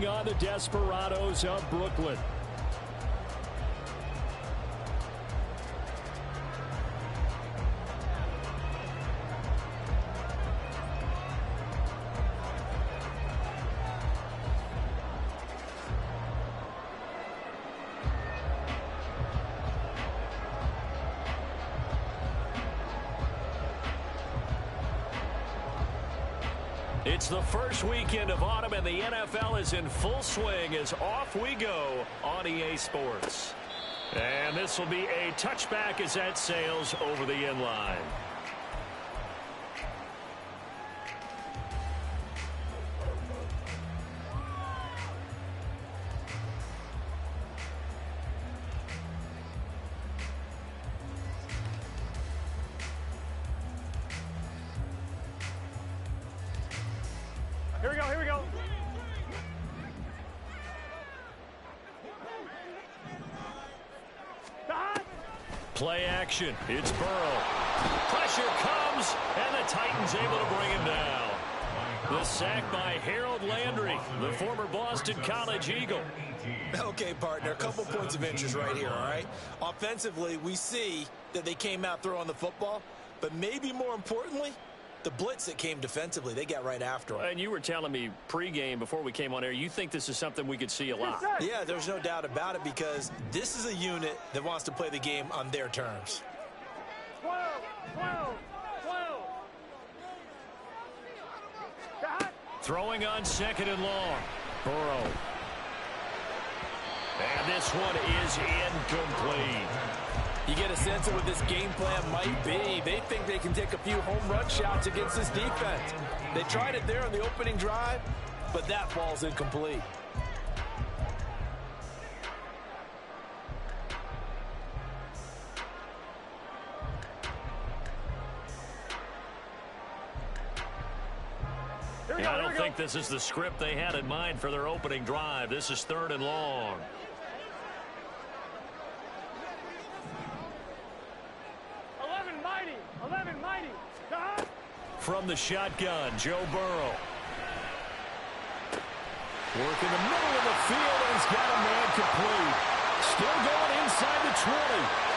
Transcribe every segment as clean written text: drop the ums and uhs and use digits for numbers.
taking on the Desperados of Brooklyn. It's the first weekend of autumn, and the NFL is in full swing as off we go on EA Sports. And this will be a touchback as that sails over the end line. Here we go, here we go. Play action. It's Burrow. Pressure comes, and the Titans able to bring him down. The sack by Harold Landry, the former Boston College Eagle. Okay, partner, a couple points of interest right here, all right? Offensively, we see that they came out throwing the football, but maybe more importantly, the blitz that came defensively, they got right after him. And you were telling me pregame before we came on air, you think this is something we could see a lot. Yeah, there's no doubt about it because this is a unit that wants to play the game on their terms. 12. Throwing on second and long. Burrow. And this one is incomplete. You get a sense of what this game plan might be. They think they can take a few home run shots against this defense. They tried it there on the opening drive, but that ball's incomplete. I don't think this is the script they had in mind for their opening drive. This is third and long. From the shotgun, Joe Burrow. Working the middle of the field, and he's got a man complete. Still going inside the 20.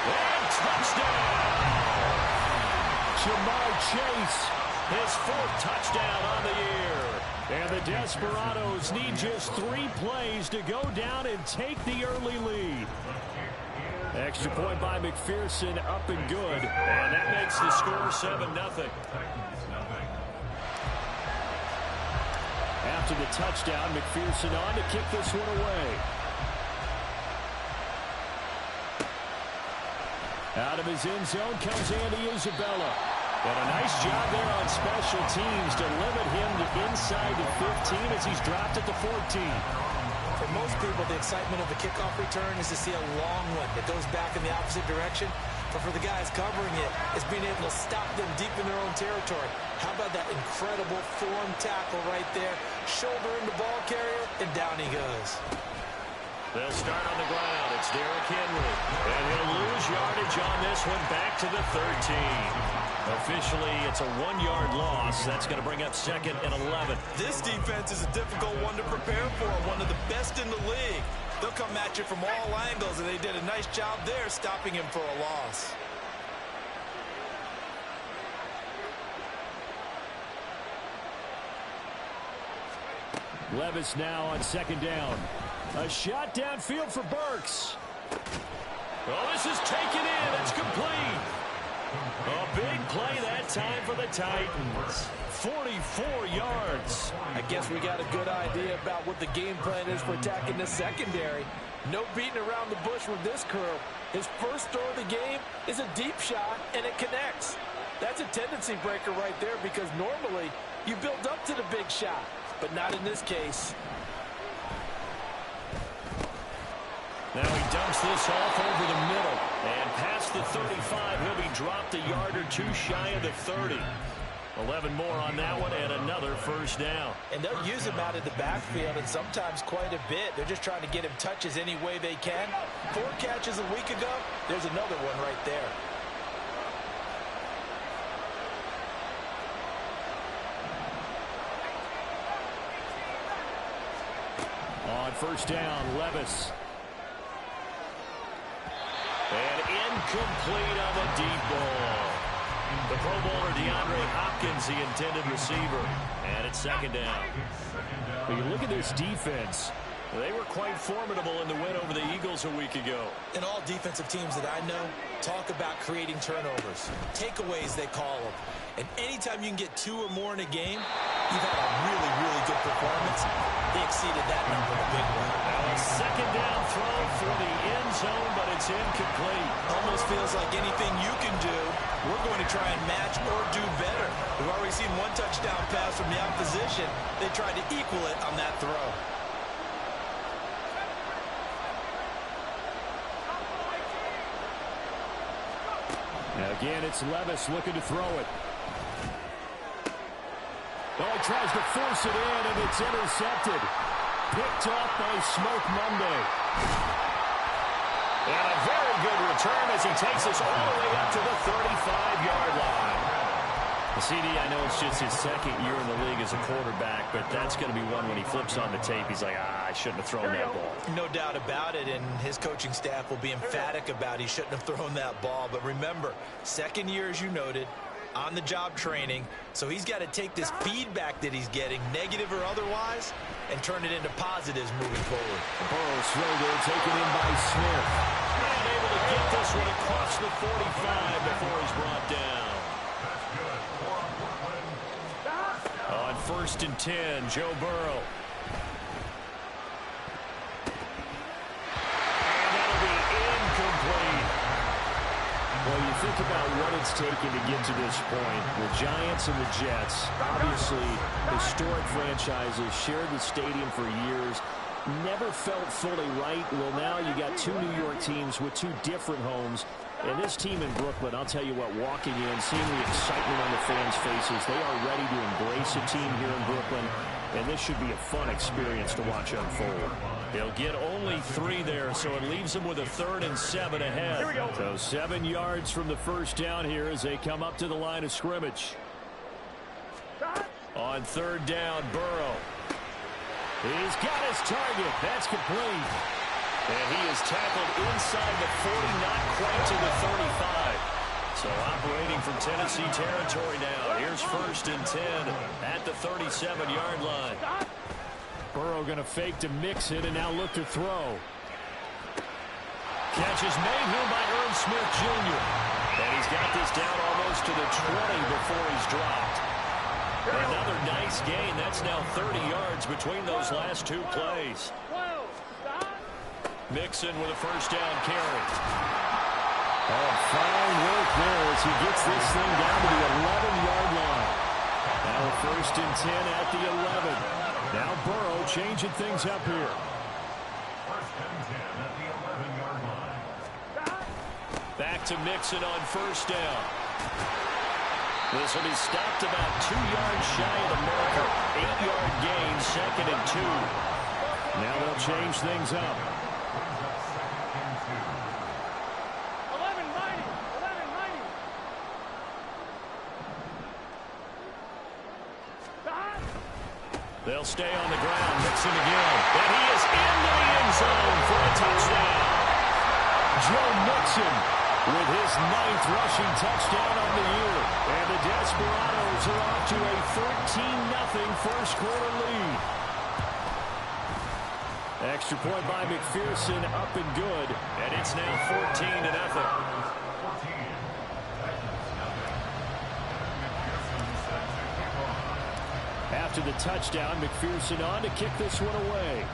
And touchdown! Jamar Chase, his fourth touchdown on the year. And the Desperados need just 3 plays to go down and take the early lead. Extra point by McPherson, up and good. And that makes the score 7-0. After the touchdown, McPherson on to kick this one away. Out of his end zone comes Andy Isabella. And a nice job there on special teams to limit him to inside the 15 as he's dropped at the 14. For most people, the excitement of the kickoff return is to see a long one that goes back in the opposite direction. But for the guys covering it, it's being able to stop them deep in their own territory. How about that incredible form tackle right there? Shoulder in the ball carrier, and down he goes. They'll start on the ground. It's Derrick Henry. And he'll lose yardage on this one back to the 13. Officially, it's a 1-yard loss. That's going to bring up second and 11. This defense is a difficult one to prepare for, one of the best in the league. They'll come at you from all angles, and they did a nice job there stopping him for a loss. Levis now on second down. A shot downfield for Burks. Oh, this is taken in. It's complete. A big play that time for the Titans. 44 yards. I guess we got a good idea about what the game plan is for attacking the secondary. No beating around the bush with this curl. His first throw of the game is a deep shot, and it connects. That's a tendency breaker right there because normally you build up to the big shot, but not in this case. Now he dumps this off over the middle. And past the 35, he'll be dropped a yard or two shy of the 30. 11 more on that one and another first down. And they'll use him out of the backfield and sometimes quite a bit. They're just trying to get him touches any way they can. 4 catches a week ago. There's another one right there. On first down, Levis. And incomplete on the deep ball. The Pro Bowler DeAndre Hopkins, the intended receiver. And it's second down. When you look at this defense, they were quite formidable in the win over the Eagles a week ago. And all defensive teams that I know talk about creating turnovers. Takeaways, they call them. And anytime you can get 2 or more in a game, you've had a really, really good performance. They exceeded that number in a big way. Now a second down throw for the end zone, but it's incomplete. Almost feels like anything you can do, we're going to try and match or do better. We've already seen 1 touchdown pass from the opposition. They tried to equal it on that throw. Now again, it's Levis looking to throw it. Oh, he tries to force it in, and it's intercepted. Picked off by Smoke Monday. And a very good return as he takes us all the way up to the 35-yard line. CD, I know it's just his second year in the league as a quarterback, but that's going to be one when he flips on the tape. He's like, I shouldn't have thrown that ball. No doubt about it, and his coaching staff will be emphatic about he shouldn't have thrown that ball. But remember, second year, as you noted, on-the-job training, so he's got to take this feedback that he's getting, negative or otherwise, and turn it into positives moving forward. Burrow's throw there taken in by Smith. And able to get this one across the 45 before he's brought down. On first and 10, Joe Burrow. And that'll be incomplete. Well, you think about what it's taken to get to this point. The Giants and the Jets, obviously historic franchises, shared the stadium for years, never felt fully right. Well, now you got 2 New York teams with 2 different homes. And this team in Brooklyn, I'll tell you what, walking in, seeing the excitement on the fans' faces, they are ready to embrace a team here in Brooklyn, and this should be a fun experience to watch unfold. They'll get only 3 there, so it leaves them with a 3rd and 7 ahead. Here we go. So 7 yards from the first down here as they come up to the line of scrimmage. On 3rd down, Burrow. He's got his target. That's complete. And he is tackled inside the 40, not quite to the 35. So operating from Tennessee territory now. Here's first and 10 at the 37-yard line. Burrow going to fake to mix it and now look to throw. Catch is made here by Irv Smith Jr. And he's got this down almost to the 20 before he's dropped. Another nice gain. That's now 30 yards between those last 2 plays. Mixon with a first down carry. Oh, fine work there as he gets this thing down to the 11-yard line. Now a first and 10 at the 11. Now Burrow changing things up here. First and 10 at the 11-yard line. Back to Mixon on first down. This will be stopped about 2 yards shy of the marker. 8-yard gain, second and 2. Now they'll change things up. They'll stay on the ground. Mixon again. And he is into the end zone for a touchdown. Joe Mixon with his 9th rushing touchdown of the year. And the Desperados are off to a 13-0 first quarter lead. Extra point by McPherson, up and good. And it's now 14-0. After the touchdown, McPherson on to kick this one away.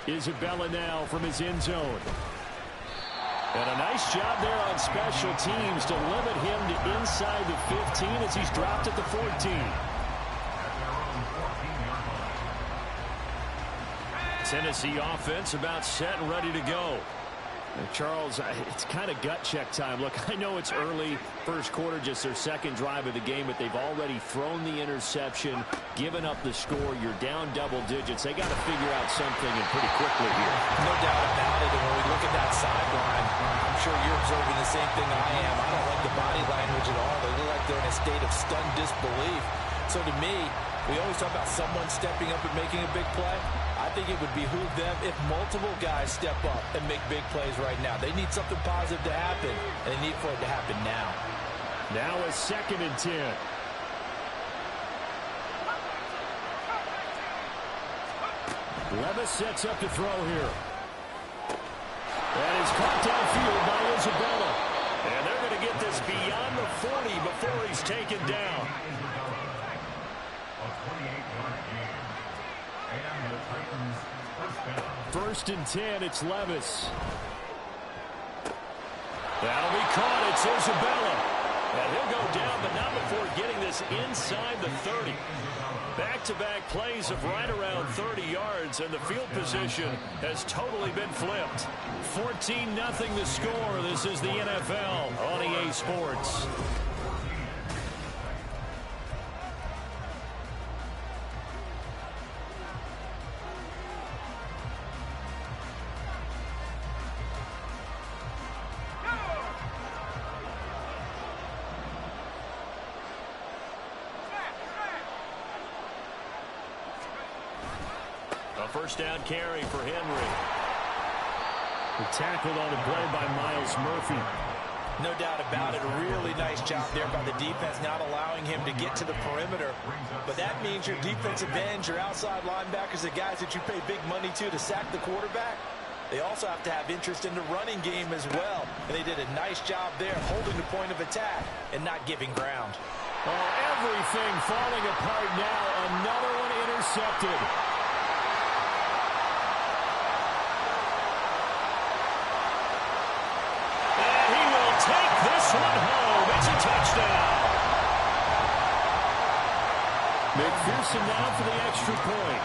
Isabella now from his end zone. And a nice job there on special teams to limit him to inside the 15 as he's dropped at the 14. Tennessee offense about set and ready to go. Charles, it's kind of gut check time. Look, I know it's early, first quarter, just their second drive of the game, but they've already thrown the interception, given up the score. You're down double digits. They got to figure out something and pretty quickly here. No doubt about it. And when we look at that sideline, I'm sure you're observing the same thing I am. I don't like the body language at all. They look like they're in a state of stunned disbelief. So to me, we always talk about someone stepping up and making a big play. I think it would behoove them if multiple guys step up and make big plays right now. They need something positive to happen, and they need for it to happen now. Now a 2nd and 10. Levis sets up to throw here. That is caught downfield by Isabella. And they're going to get this beyond the 40 before he's taken down. First and 10, it's Levis. That'll be caught. It's Isabella. And he'll go down, but not before getting this inside the 30. Back-to-back plays of right around 30 yards, and the field position has totally been flipped. 14-0 the score. This is the NFL on EA Sports. First down carry for Henry. Tackled on the play by Miles Murphy. No doubt about it. A really nice job there by the defense, not allowing him to get to the perimeter. But that means your defensive ends, your outside linebackers, the guys that you pay big money to sack the quarterback, they also have to have interest in the running game as well. And they did a nice job there holding the point of attack and not giving ground. Oh, everything falling apart now. Another one intercepted. This one home. It's a touchdown. McPherson now for the extra point.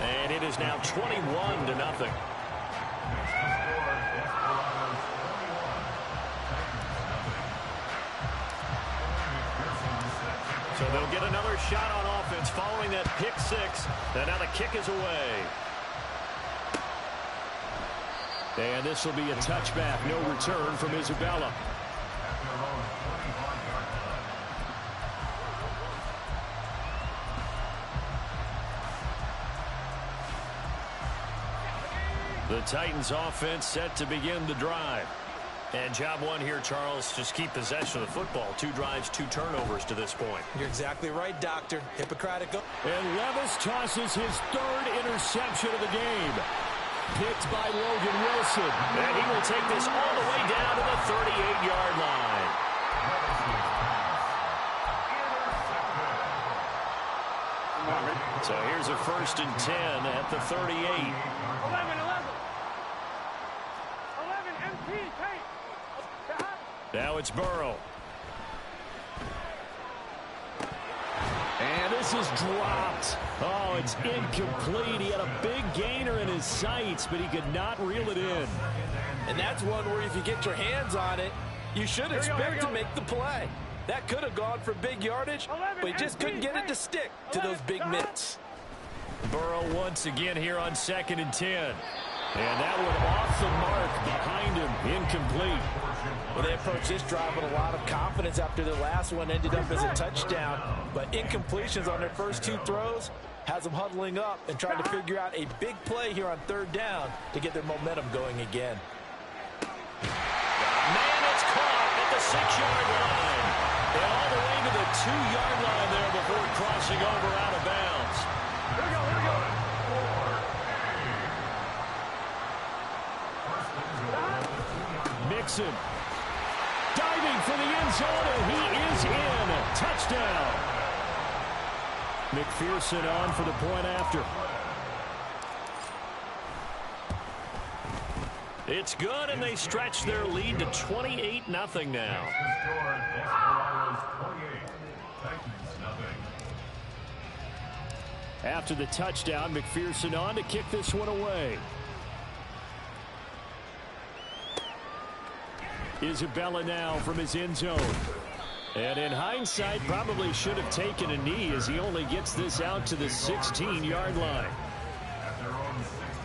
And it is now 21-0. So they'll get another shot on offense following that pick six. And now the kick is away. And this will be a touchback. No return from Isabella. The Titans offense set to begin the drive. And job one here, Charles, just keep possession of the football. 2 drives, 2 turnovers to this point. You're exactly right, Doctor. Hippocratic. And Levis tosses his 3rd interception of the game. Picked by Logan Wilson. And he will take this all the way down to the 38-yard line. So here's a 1st and 10 at the 38. 11 MP, tape. Now it's Burrow. And this is dropped. Oh, it's incomplete. He had a big gainer in his sights, but he could not reel it in. And that's one where if you get your hands on it, you should expect to make the play. That could have gone for big yardage, but he just couldn't get it to stick to those big mitts. Burrow once again here on 2nd and 10. And that one off the mark behind him, incomplete. Well, they approached this drive with a lot of confidence after the last one ended up as a touchdown. But incompletions on their first 2 throws has them huddling up and trying to figure out a big play here on 3rd down to get their momentum going again. Man, it's caught at the 6-yard line. And all the way to the 2-yard line there before crossing over out of bounds. Here we go, here we go. Mixon. Diving for the end zone, and he is in. Touchdown. McPherson on for the point after. It's good, and they stretch their lead to 28-0 now. After the touchdown, McPherson on to kick this one away. Isabella now from his end zone. And in hindsight, probably should have taken a knee as he only gets this out to the 16-yard line. At their own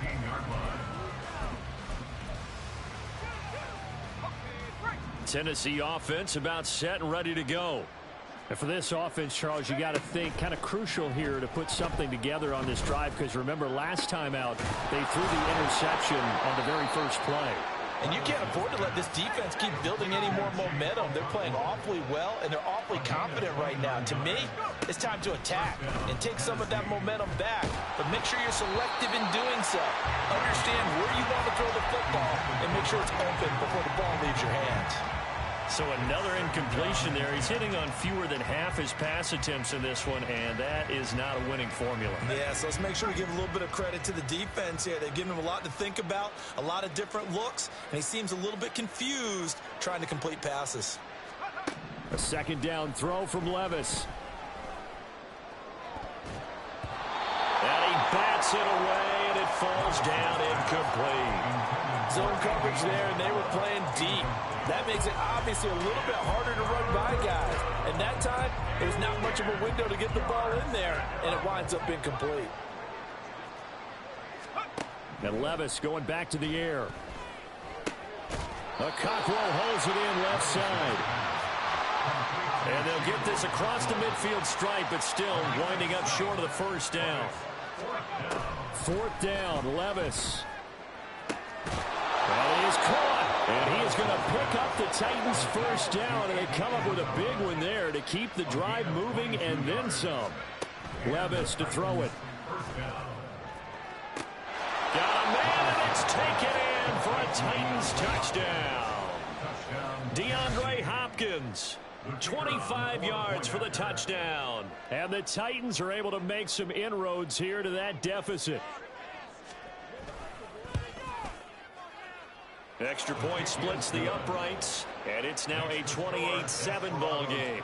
16-yard line. Tennessee offense about set and ready to go. And for this offense, Charles, you got to think kind of crucial here to put something together on this drive, because remember last time out they threw the interception on the very first play. And you can't afford to let this defense keep building any more momentum. They're playing awfully well, and they're awfully confident right now. To me, it's time to attack and take some of that momentum back. But make sure you're selective in doing so. Understand where you want to throw the football and make sure it's open before the ball leaves your hands. So another incompletion there. He's hitting on fewer than half his pass attempts in this one, and that is not a winning formula. Yeah, so let's make sure we give a little bit of credit to the defense here. They've given him a lot to think about, a lot of different looks, and he seems a little bit confused trying to complete passes. A second down throw from Levis. And he bats it away, and it falls down incomplete. Zone coverage there, and they were playing deep. That makes it obviously a little bit harder to run by guys. And that time, there's not much of a window to get the ball in there, and it winds up incomplete. And Levis going back to the air. Cockrell holds it in left side. And they'll get this across the midfield stripe, but still winding up short of the first down. Fourth down, Levis. And he is caught, and he is going to pick up the Titans' first down, and they come up with a big one there to keep the drive moving and then some. Levis to throw it. Got a man, and it's taken in for a Titans touchdown. DeAndre Hopkins, 25 yards for the touchdown. And the Titans are able to make some inroads here to that deficit. Extra point splits the uprights, and it's now a 28-7 ball game.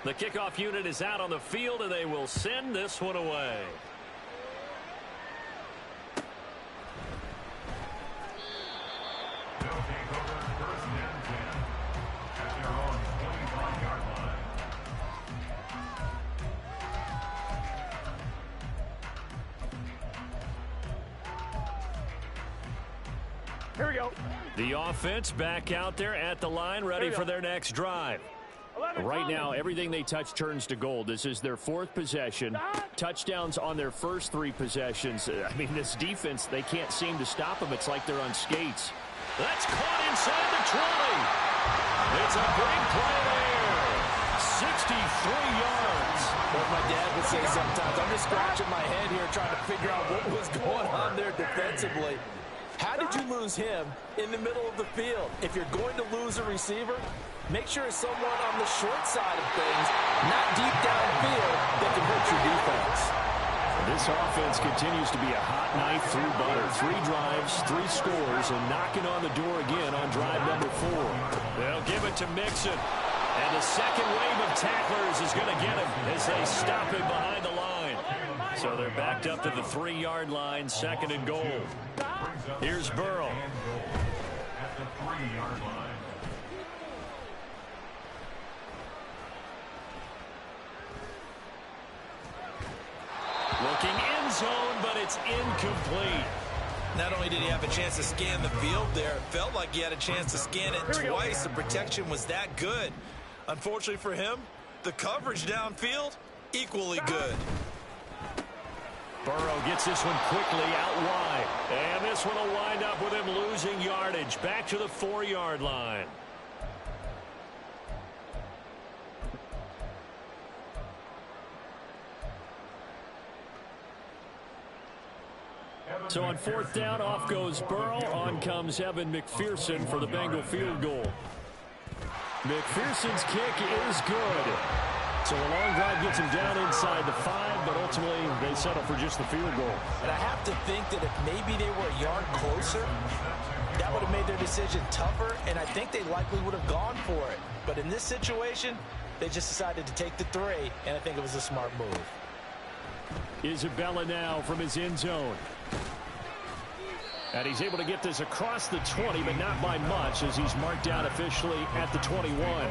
The kickoff unit is out on the field, and they will send this one away. They'll take over first and 10 at their own 25-yard line. Here we go. The offense back out there at the line, ready for their next drive. Right now, everything they touch turns to gold. This is their fourth possession. Touchdowns on their first three possessions. I mean, this defense, they can't seem to stop them. It's like they're on skates. That's caught inside the 20. It's a big play there. 63 yards. What my dad would say sometimes, I'm just scratching my head here trying to figure out what was going on there defensively. How did you lose him in the middle of the field? If you're going to lose a receiver, make sure it's someone on the short side of things, not deep downfield, that can hurt your defense. This offense continues to be a hot knife through butter. 3 drives, 3 scores, and knocking on the door again on drive number 4. They'll give it to Mixon. And the second wave of tacklers is going to get him as they stop him behind the line. So they're backed up to the 3-yard line, second and goal. Here's Burrow. At the 3-yard line. Looking end zone, but it's incomplete. Not only did he have a chance to scan the field there, it felt like he had a chance to scan it twice. The protection was that good. Unfortunately for him, the coverage downfield, equally good. Burrow gets this one quickly out wide. And this one will wind up with him losing yardage. Back to the 4-yard line. So on 4th down, off goes Burrow. On comes Evan McPherson for the Bengal field goal. McPherson's kick is good. So a long drive gets him down inside the 5, but ultimately they settle for just the field goal. And I have to think that if maybe they were a yard closer, that would have made their decision tougher, and I think they likely would have gone for it. But in this situation, they just decided to take the 3, and I think it was a smart move. Isabella now from his end zone. And he's able to get this across the 20, but not by much, as he's marked down officially at the 21.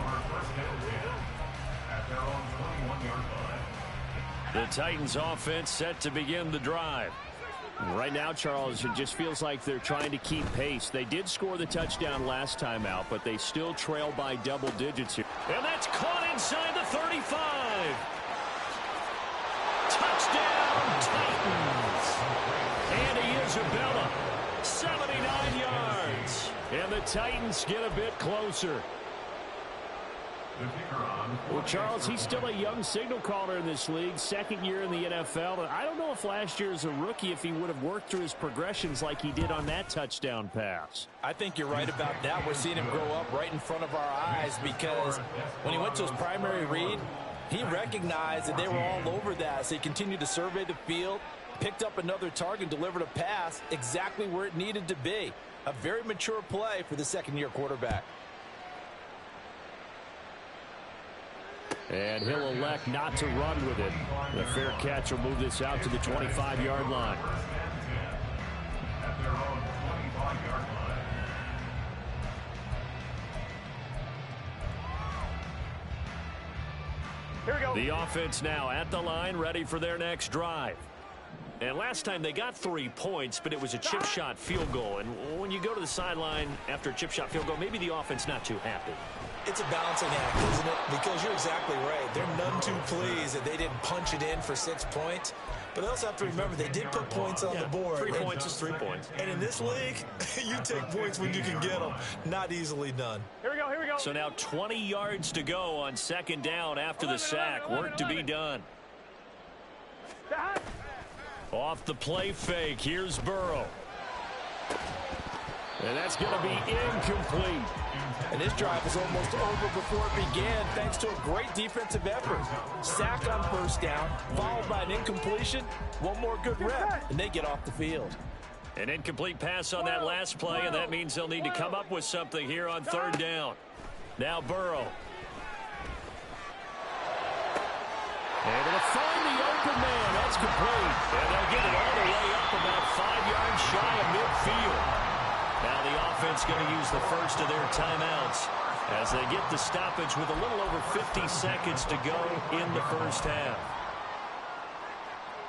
The The Titans offense set to begin the drive. Right now, Charles, it just feels like they're trying to keep pace. They did score the touchdown last time out, but they still trail by double digits here. And that's caught inside the 35. Touchdown, Titans. Andy Isabella, 79 yards. And the Titans get a bit closer. Well, Charles, he's still a young signal caller in this league, second year in the NFL. And I don't know if last year as a rookie, if he would have worked through his progressions like he did on that touchdown pass. I think you're right about that. We're seeing him grow up right in front of our eyes because when he went to his primary read, he recognized that they were all over that. So he continued to survey the field, picked up another target, delivered a pass exactly where it needed to be. A very mature play for the second-year quarterback. And he'll elect not to run with it. The fair catch will move this out to the 25-yard line. At their own 25-yard line. Here we go. The offense now at the line, ready for their next drive. And last time they got 3 points, but it was a chip shot field goal. And when you go to the sideline after a chip shot field goal, maybe the offense not too happy. It's a balancing act, isn't it? Because you're exactly right. They're none too pleased that they didn't punch it in for 6 points. But they also have to remember they did put points on the board. 3 points is 3 points. And in this league, you take points when you can get them. Not easily done. Here we go, here we go. So now 20 yards to go on second down after the sack. Work to be done. Off the play fake, here's Burrow. And that's going to be incomplete. And this drive was almost over before it began thanks to a great defensive effort. Sack on first down, followed by an incompletion. One more good rep, and they get off the field. An incomplete pass on that last play, and that means they'll need to come up with something here on third down. Now Burrow. Able to find the open man. That's complete. And they'll get it all the way up about 5 yards shy of midfield. Now the offense going to use the first of their timeouts as they get the stoppage with a little over 50 seconds to go in the first half.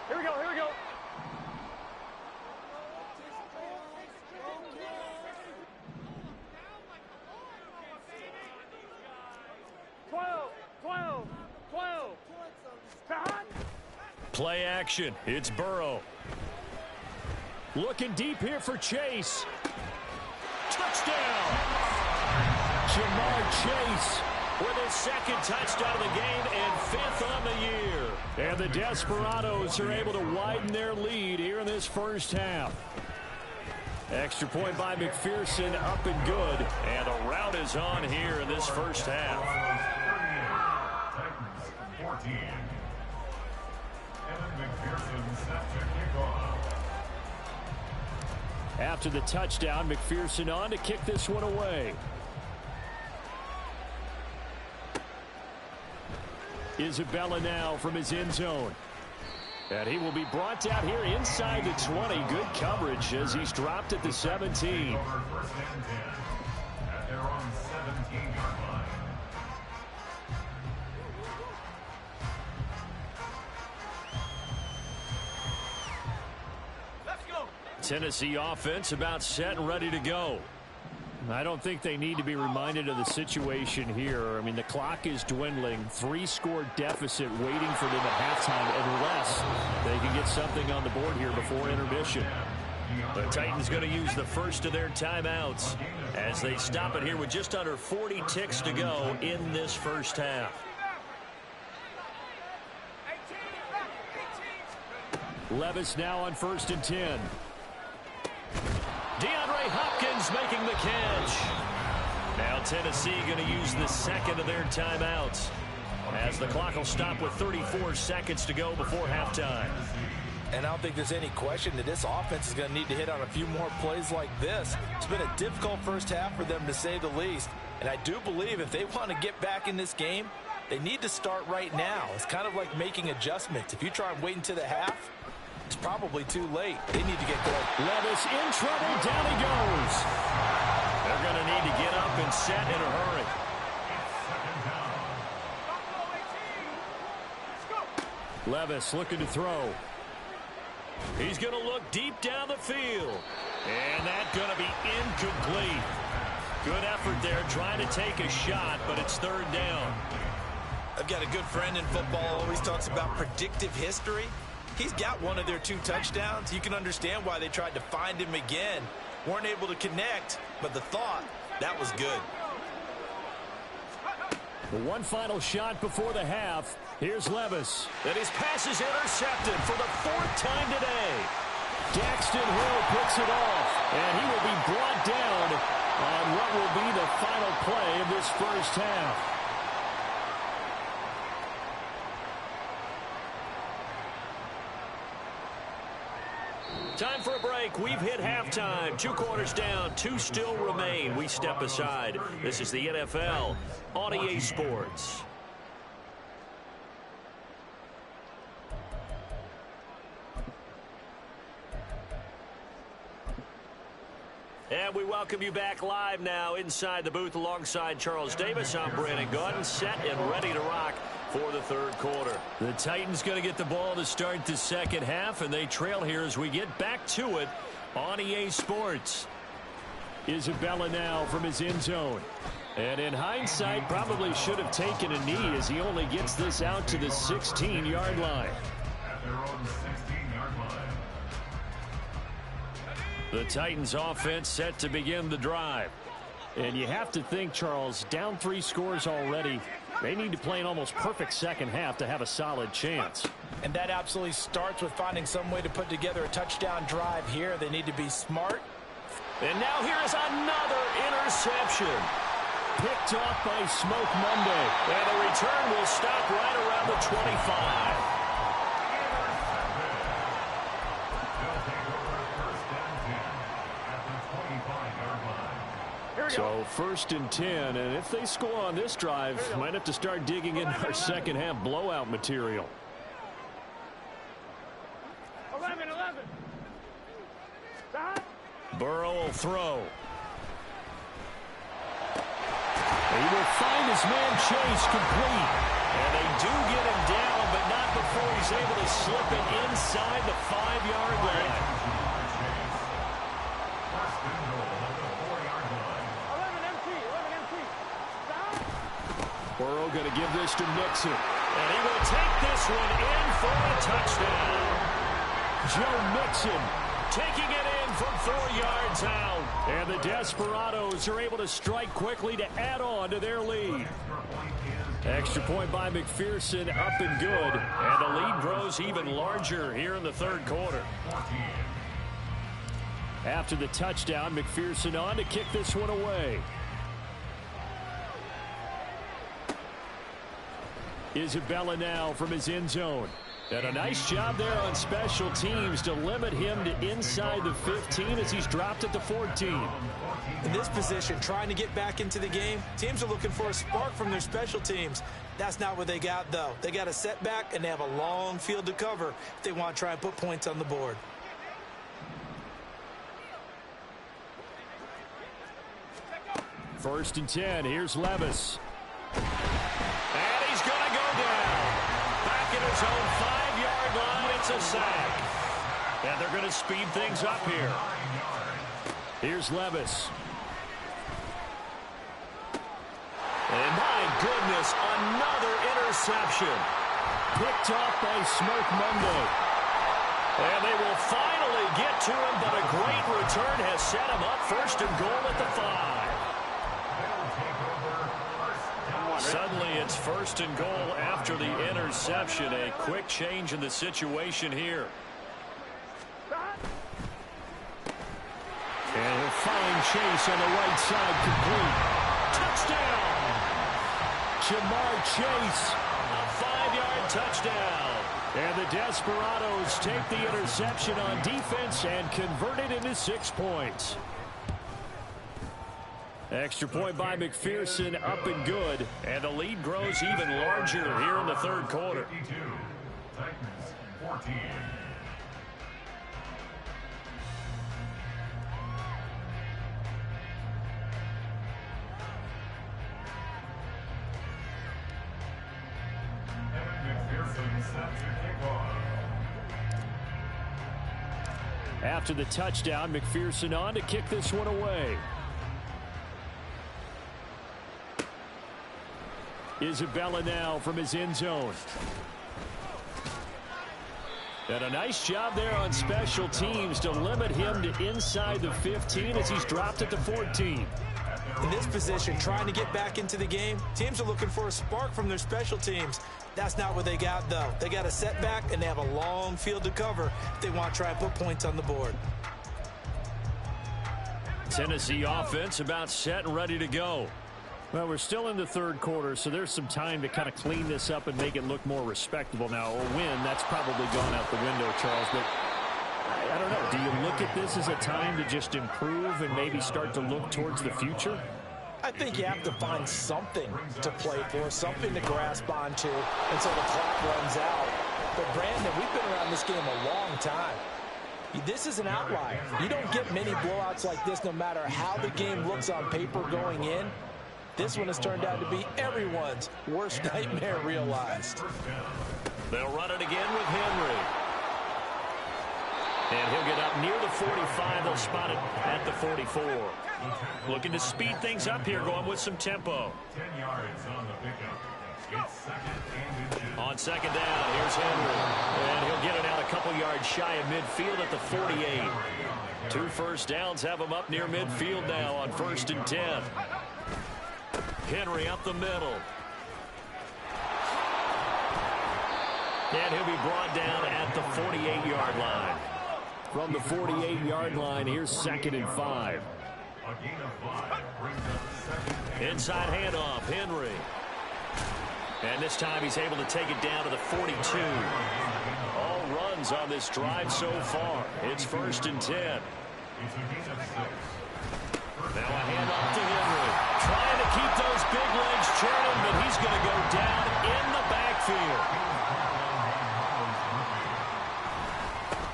Here we go, here we go. Play action. It's Burrow. Looking deep here for Chase. Touchdown! Jamar Chase with his second touchdown of the game and 5th on the year. And the Desperados are able to widen their lead here in this first half. Extra point by McPherson, up and good. And a rout is on here in this first half. Titans 14. Evan McPherson set to kick off. After the touchdown, McPherson on to kick this one away. Isabella now from his end zone. And he will be brought down here inside the 20. Good coverage as he's dropped at the 17. First and 10 at their own 17-yard line. Tennessee offense about set and ready to go. I don't think they need to be reminded of the situation here. I mean, the clock is dwindling. 3-score deficit waiting for them at halftime unless they can get something on the board here before intermission. The Titans going to use the first of their timeouts as they stop it here with just under 40 ticks to go in this first half. Levis now on 1st and 10. DeAndre Hopkins making the catch. Now Tennessee going to use the second of their timeouts as the clock will stop with 34 seconds to go before halftime. And I don't think there's any question that this offense is going to need to hit on a few more plays like this. It's been a difficult first half for them, to say the least. And I do believe if they want to get back in this game, they need to start right now. It's kind of like making adjustments. If you try and wait until the half, it's probably too late. They need to get going. Levis in trouble. Down he goes. They're going to need to get up and set in a hurry. Levis looking to throw. He's going to look deep down the field. And that's going to be incomplete. Good effort there trying to take a shot, but it's third down. I've got a good friend in football, always talks about predictive history. He's got one of their 2 touchdowns. You can understand why they tried to find him again. Weren't able to connect, but the thought, that was good. The one final shot before the half. Here's Levis. And his pass is intercepted for the 4th time today. Daxton Hill picks it off, and he will be brought down on what will be the final play of this first half. Time for a break. We've hit halftime. 2 quarters down. 2 still remain. We step aside. This is the NFL on EA Sports. And we welcome you back live now inside the booth alongside Charles Davis. I'm Brandon Gaudin, set and ready to rock for the third quarter. The Titans going to get the ball to start the second half, and they trail here as we get back to it on EA Sports. Isabella now from his end zone. And in hindsight, probably should have taken a knee as he only gets this out to the 16-yard line. At their own 16-yard line. The Titans offense set to begin the drive. And you have to think, Charles, down 3 scores already. They need to play an almost perfect second half to have a solid chance. And that absolutely starts with finding some way to put together a touchdown drive here. They need to be smart. And now here is another interception. Picked off by Smoke Monday. And the return will stop right around the 25. So 1st and 10, and if they score on this drive, might have to start digging in our second half blowout material. 11. Burrow will throw. He will find his man Chase complete. And they do get him down, but not before he's able to slip it inside the 5-yard line. Burrow going to give this to Mixon. And he will take this one in for a touchdown. Joe Mixon taking it in from 4 yards out. And the Desperados are able to strike quickly to add on to their lead. Extra point by McPherson, up and good. And the lead grows even larger here in the third quarter. After the touchdown, McPherson on to kick this one away. Isabella now from his end zone. And a nice job there on special teams to limit him to inside the 15 as he's dropped at the 14. In this position, trying to get back into the game, teams are looking for a spark from their special teams. That's not what they got, though. They got a setback, and they have a long field to cover if they want to try and put points on the board. First and 10, here's Levis. And he's going to go down. Back at his own 5-yard line, it's a sack. And they're going to speed things up here. Here's Levis. And my goodness, another interception. Picked off by Smoke Monday. And they will finally get to him, but a great return has set him up first and goal at the 5. Suddenly it's first and goal after the interception. A quick change in the situation here. And he'll find Chase on the right side complete. Touchdown! Jamar Chase. A 5-yard touchdown. And the Desperados take the interception on defense and convert it into 6 points. Extra point by McPherson, up and good. And the lead grows even larger here in the third quarter. 52, Titans 14. Evan McPherson set to kick kickoff. After the touchdown, McPherson on to kick this one away. Isabella now from his end zone. And a nice job there on special teams to limit him to inside the 15 as he's dropped at the 14. In this position, trying to get back into the game, teams are looking for a spark from their special teams. That's not what they got, though. They got a setback, and they have a long field to cover if they want to try and put points on the board. Tennessee offense about set and ready to go. Well, we're still in the third quarter, so there's some time to kind of clean this up and make it look more respectable. Now, a win, that's probably gone out the window, Charles, but I don't know. Do you look at this as a time to just improve and maybe start to look towards the future? I think you have to find something to play for, something to grasp onto until the clock runs out. But, Brandon, we've been around this game a long time. This is an outlier. You don't get many blowouts like this no matter how the game looks on paper going in. This one has turned out to be everyone's worst nightmare realized. They'll run it again with Henry. And he'll get up near the 45. They'll spot it at the 44. Looking to speed things up here, going with some tempo. 10 yards on the pickup. It's second and 2. On second down, here's Henry. And he'll get it out a couple yards shy of midfield at the 48. 2 first downs have him up near midfield now on 1st and 10. Henry up the middle. And he'll be brought down at the 48-yard line. From the 48-yard line, here's 2nd and 5. A gain of 5 brings up second. Inside handoff, Henry. And this time he's able to take it down to the 42. All runs on this drive so far. It's 1st and 10. It's a gain of 6. Now a handoff to Henry. Trying to keep those big legs churning, but he's going to go down in the backfield.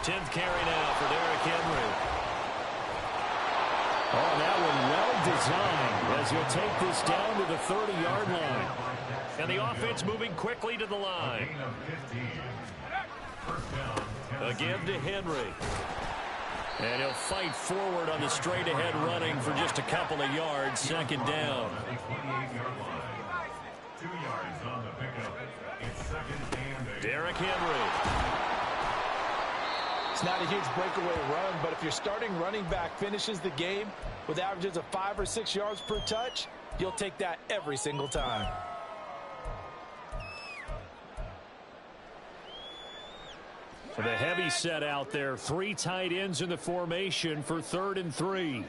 10th carry now for Derrick Henry. Oh, that one well designed as he'll take this down to the 30-yard line. And the offense moving quickly to the line. A give to Henry. And he'll fight forward on the straight-ahead running for just a couple of yards. 2nd down. 2 yards on the pickup. It's 2nd and 8. Derrick Henry. It's not a huge breakaway run, but if your starting running back finishes the game with averages of 5 or 6 yards per touch, you'll take that every single time. For the heavy set out there, 3 tight ends in the formation for 3rd and 3. And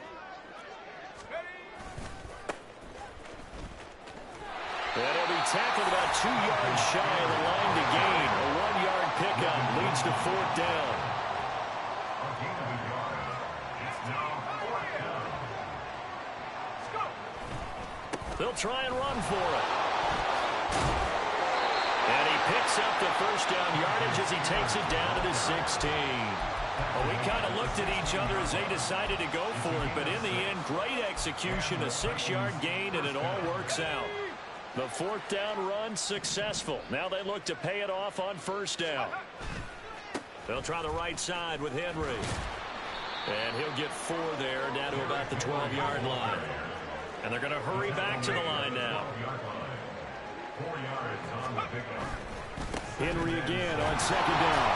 he'll be tackled about 2 yards shy of the line to gain. A 1-yard pickup leads to 4th down. A gain of a yard. It's now 4th down. They'll try and run for it. And he picks up the 1st down yardage as he takes it down to the 16. Well, we kind of looked at each other as they decided to go for it, but in the end, great execution, a 6-yard gain, and it all works out. The 4th down run successful. Now they look to pay it off on 1st down. They'll try the right side with Henry. And he'll get 4 there, down to about the 12-yard line. And they're going to hurry back to the line now. 4 yards on the pickup. Henry again on 2nd down.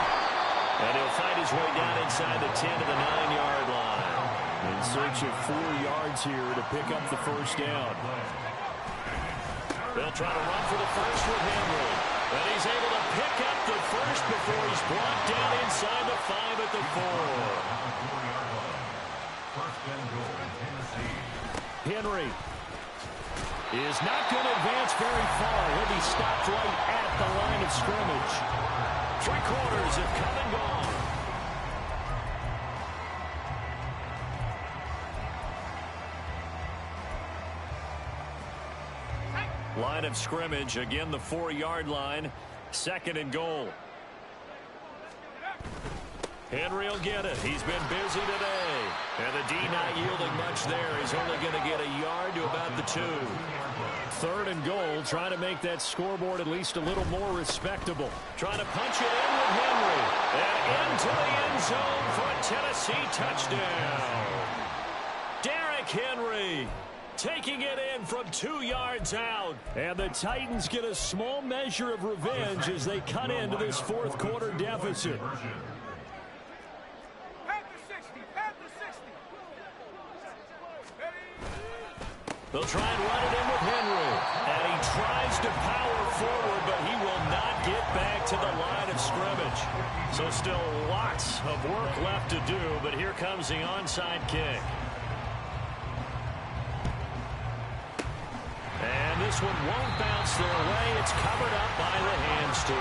And he'll find his way down inside the 10 to the 9-yard line. In search of 4 yards here to pick up the 1st down. They'll try to run for the 1st with Henry. And he's able to pick up the 1st before he's brought down inside the 5 at the 4. 1st and goal, Tennessee. Henry is not going to advance very far. He'll be stopped right at the line of scrimmage. 3 quarters have come and gone. Line of scrimmage, again the 4-yard line. 2nd and goal. Henry will get it. He's been busy today. And the D not yielding much there. He's only going to get a yard to about the 2. 3rd and goal, trying to make that scoreboard at least a little more respectable. Trying to punch it in with Henry. And into the end zone for a Tennessee touchdown. Derrick Henry taking it in from 2 yards out. And the Titans get a small measure of revenge as they cut into this 4th quarter deficit. They'll try and run it in with Henry. And he tries to power forward, but he will not get back to the line of scrimmage. So still lots of work left to do, but here comes the onside kick. And this one won't bounce their way. It's covered up by the hands team.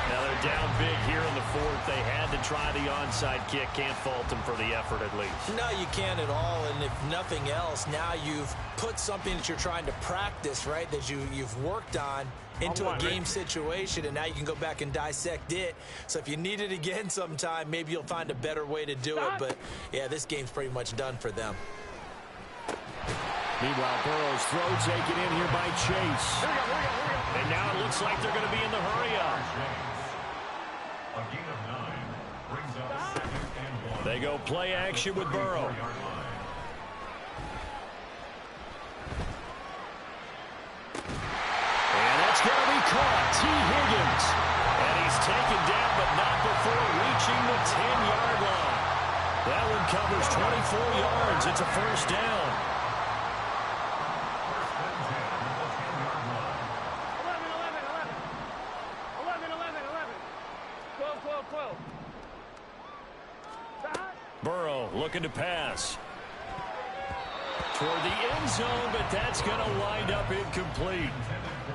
Now they're down big here in the 4th. They had to try the onside kick. Can't fault them for the effort at least. No, you can't at all. And if nothing else, now you've put something that you're trying to practice, right, that you've worked on into a game situation, and now you can go back and dissect it. So if you need it again sometime, maybe you'll find a better way to do it. But, yeah, this game's pretty much done for them. Meanwhile, Burrow's throw taken in here by Chase. And now it looks like they're going to be in the hurry-up. A gain of 9 brings up 2nd and 1. They go play action with Burrow. And that's going to be caught. T. Higgins. And he's taken down, but not before reaching the 10-yard line. That one covers 24 yards. It's a 1st down. 12. Burrow looking to pass. Toward the end zone, but that's going to wind up incomplete.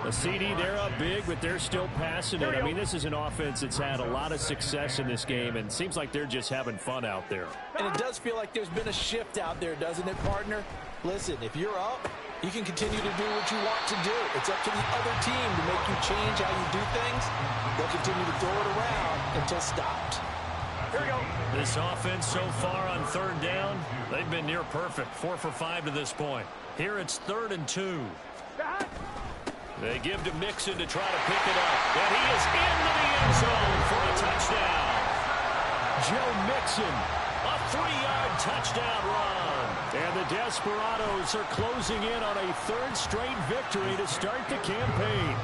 A CD, they're up big, but they're still passing it. I mean, this is an offense that's had a lot of success in this game, and it seems like they're just having fun out there. And it does feel like there's been a shift out there, doesn't it, partner? Listen, if you're up, you can continue to do what you want to do. It's up to the other team to make you change how you do things. They'll continue to throw it around until stopped. Here we go. This offense so far on 3rd down, they've been near perfect. 4 for 5 to this point. Here it's 3rd and 2. They give to Mixon to try to pick it up. And he is into the end zone for a touchdown. Joe Mixon, a 3-yard touchdown run. And the Desperados are closing in on a 3rd straight victory to start the campaign.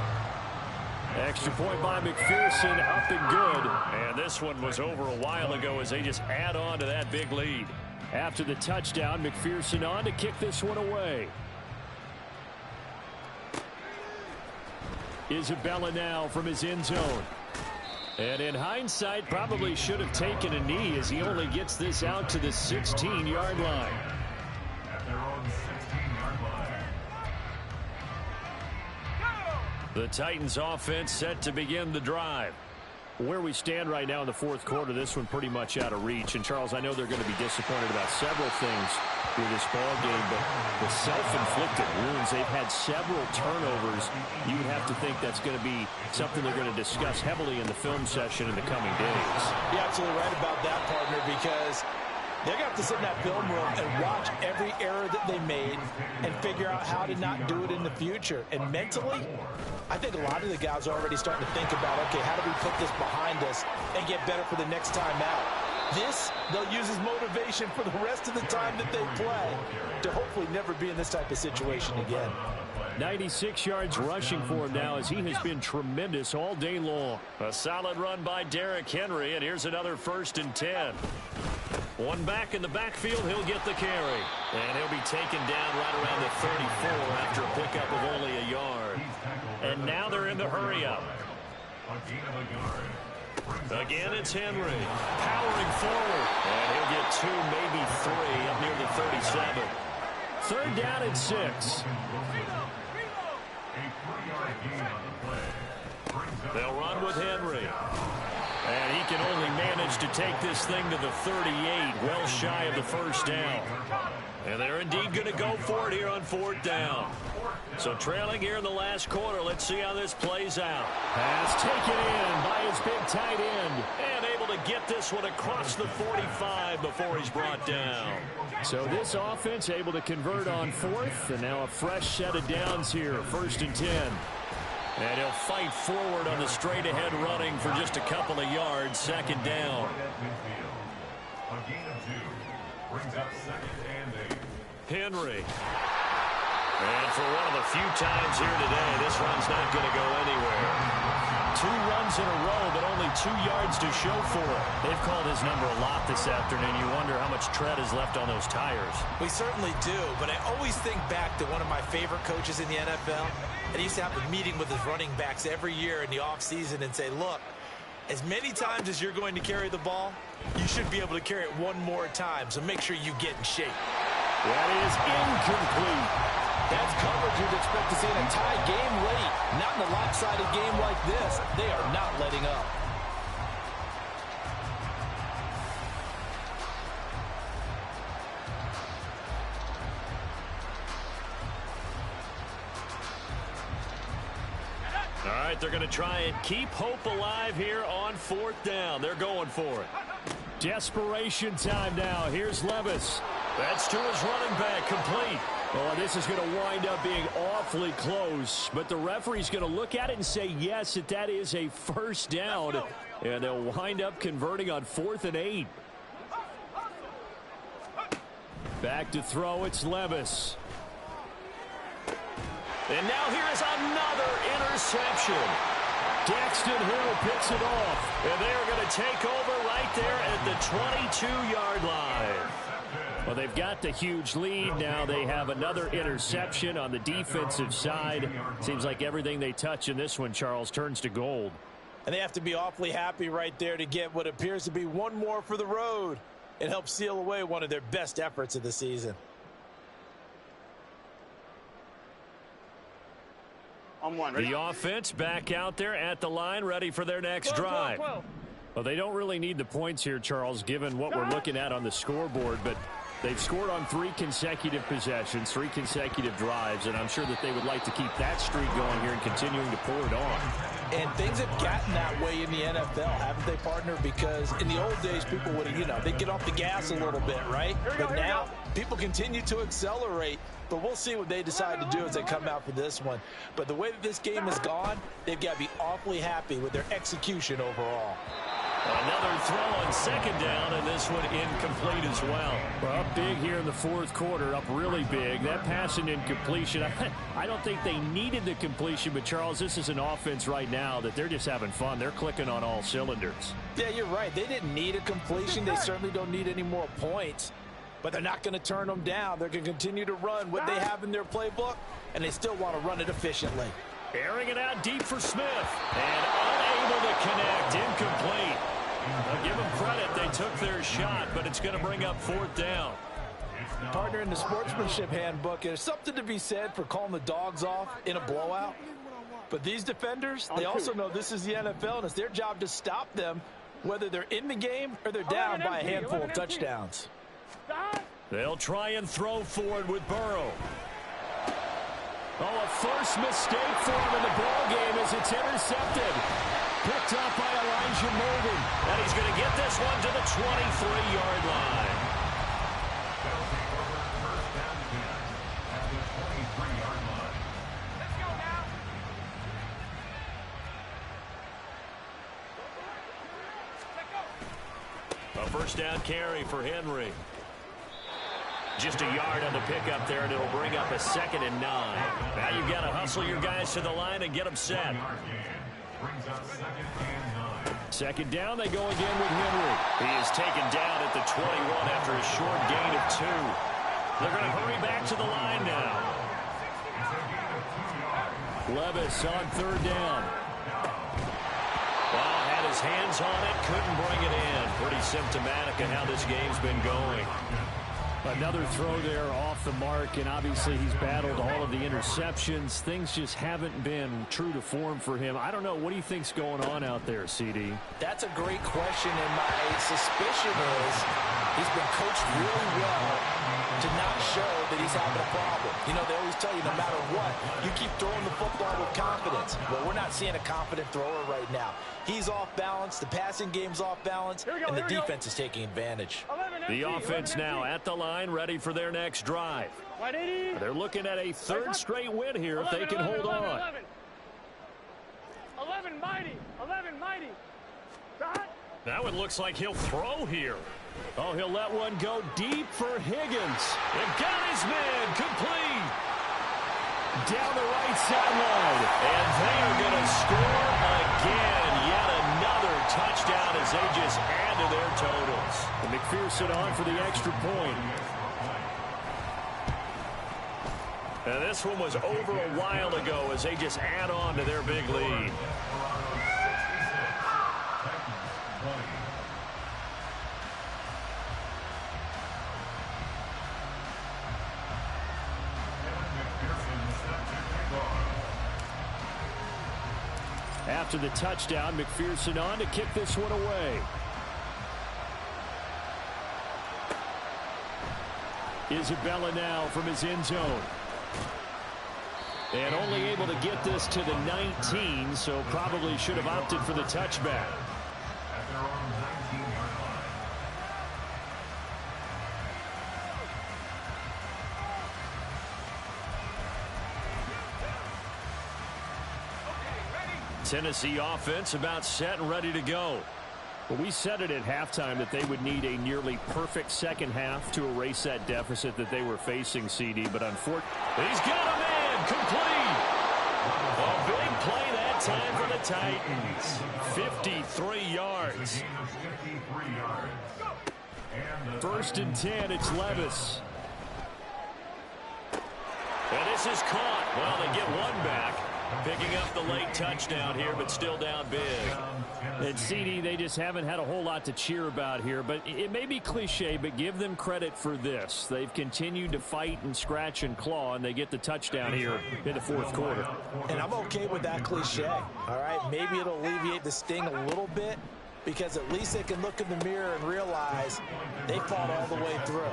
Extra point by McPherson, up and good. And this one was over a while ago as they just add on to that big lead. After the touchdown, McPherson on to kick this one away. Isabella now from his end zone. And in hindsight, probably should have taken a knee as he only gets this out to the 16-yard line. At their own 16-yard line. The Titans offense set to begin the drive. Where we stand right now in the 4th quarter, this one pretty much out of reach. And, Charles, I know they're going to be disappointed about several things with this ball game, but the self-inflicted wounds, they've had several turnovers. You would have to think that's going to be something they're going to discuss heavily in the film session in the coming days. You're absolutely right about that, partner, because they're going to have to sit in that film room and watch every error that they made and figure out how to not do it in the future. And mentally, I think a lot of the guys are already starting to think about, okay, how do we put this behind us and get better for the next time out? This, they'll use as motivation for the rest of the time that they play to hopefully never be in this type of situation again. 96 yards rushing for him now as he has been tremendous all day long. A solid run by Derrick Henry, and here's another 1st and 10. One back in the backfield, he'll get the carry. And he'll be taken down right around the 34 after a pickup of only a yard. And now they're in the hurry-up. A gain of a yard. Again, it's Henry powering forward. And he'll get 2, maybe 3 up near the 37. 3rd down and 6. A 3-yard gain on the play. They'll run with Henry. And he can only manage to take this thing to the 38, well shy of the 1st down. And they're indeed going to go for it here on 4th down. So trailing here in the last quarter, let's see how this plays out. Pass taken in by his big tight end. And able to to get this one across the 45 before he's brought down. So this offense able to convert on fourth, and now a fresh set of downs here, 1st and 10. And he'll fight forward on the straight-ahead running for just a couple of yards, 2nd down. A gain of 2 brings up 2nd and 8. Henry. And for one of the few times here today, this run's not going to go anywhere. 2 runs in a row, but only 2 yards to show for it. They've called his number a lot this afternoon. You wonder how much tread is left on those tires. We certainly do, but I always think back to one of my favorite coaches in the NFL. And he used to have a meeting with his running backs every year in the offseason and say, look, as many times as you're going to carry the ball, you should be able to carry it one more time, so make sure you get in shape. That is incomplete. That's coverage you'd expect to see in a tie game late. Not in a lopsided game like this. They are not letting up. All right, they're going to try and keep hope alive here on 4th down. They're going for it. Desperation time now. Here's Levis. That's to his running back, complete. Oh, this is going to wind up being awfully close, but the referee's going to look at it and say, yes, that is a 1st down, and they'll wind up converting on 4th and 8. Back to throw, it's Levis. And now here is another interception. Daxton Hill picks it off, and they are going to take over right there at the 22-yard line. Well, they've got the huge lead. Now they have another interception on the defensive side. Seems like everything they touch in this one, Charles, turns to gold. And they have to be awfully happy right there to get what appears to be one more for the road. It helps seal away one of their best efforts of the season. On 1. Ready? The offense back out there at the line, ready for their next drive. 12. Well, they don't really need the points here, Charles, given what we're looking at on the scoreboard, but they've scored on 3 consecutive possessions, 3 consecutive drives, and I'm sure that they would like to keep that streak going here and continuing to pour it on. And things have gotten that way in the NFL, haven't they, partner? Because in the old days, people would, they'd get off the gas a little bit, right? But now, people continue to accelerate. But we'll see what they decide to do as they come out for this one. But the way that this game has gone, they've got to be awfully happy with their execution overall. Another throw on 2nd down, and this one incomplete as well. Well, up big here in the 4th quarter, up really big. That pass and incompletion, I don't think they needed the completion, but Charles, this is an offense right now that they're just having fun. They're clicking on all cylinders. Yeah, you're right. They didn't need a completion. They certainly don't need any more points. But they're not going to turn them down. They're going to continue to run what they have in their playbook, and they still want to run it efficiently. Airing it out deep for Smith, and unable to connect, incomplete. I'll give them credit. They took their shot, but it's going to bring up 4th down. Partner, in the sportsmanship handbook, there's something to be said for calling the dogs off in a blowout. But these defenders, they also know this is the NFL, and it's their job to stop them, whether they're in the game or they're down by a handful of touchdowns. They'll try and throw forward with Burrow. Oh, a first mistake for him in the ball game as it's intercepted. Picked up by Elijah Molden. And he's going to get this one to the 23-yard line. A first down carry for Henry. Just a yard on the pickup there, and it'll bring up a 2nd and 9. Now you've got to hustle your guys to the line and get them set. 2nd down, they go again with Henry. He is taken down at the 21 after a short gain of 2. They're going to hurry back to the line now. Levis on 3rd down. Well, had his hands on it, couldn't bring it in. Pretty symptomatic of how this game's been going. Another throw there off the mark, and obviously he's battled all of the interceptions. Things just haven't been true to form for him. I don't know. What do you think's going on out there, CD? That's a great question, and my suspicion is He's been coached really well to not show that he's having a problem. You know, they always tell you no matter what, you keep throwing the football with confidence. Well, we're not seeing a confident thrower right now. He's off balance, the passing game's off balance, and the defense is taking advantage. The offense now at the line, ready for their next drive. They're looking at a third straight win here if they can hold on. 11 mighty. 11 mighty. That one looks like he'll throw here. Oh, he'll let one go deep for Higgins. And got his man complete. Down the right sideline. And they are going to score again. Yet another touchdown as they just add to their totals. And McPherson on for the extra point. And this one was over a while ago as they just add on to their big lead. After the touchdown, McPherson on to kick this one away. Isabella now from his end zone. And only able to get this to the 19, so probably should have opted for the touchback. At their own 19-yard line. Tennessee offense about set and ready to go. But we said it at halftime that they would need a nearly perfect second half to erase that deficit that they were facing, CD. But unfortunately, he's got a man complete. A big play that time for the Titans. 53 yards. First and 10, it's Levis. And this is caught. Well, they get one back. Picking up the late touchdown here, but still down big. And CD, they just haven't had a whole lot to cheer about here, but it may be cliche, but give them credit for this. They've continued to fight and scratch and claw, and they get the touchdown here in the fourth quarter. And I'm okay with that cliche, all right? Maybe it'll alleviate the sting a little bit, because at least they can look in the mirror and realize they fought all the way through.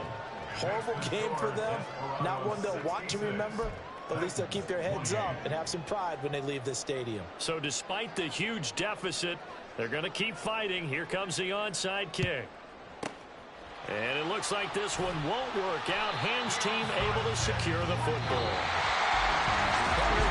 Horrible game for them, not one they'll want to remember. At least they'll keep their heads up and have some pride when they leave this stadium. So despite the huge deficit, they're going to keep fighting. Here comes the onside kick. And it looks like this one won't work out. Hands team able to secure the football.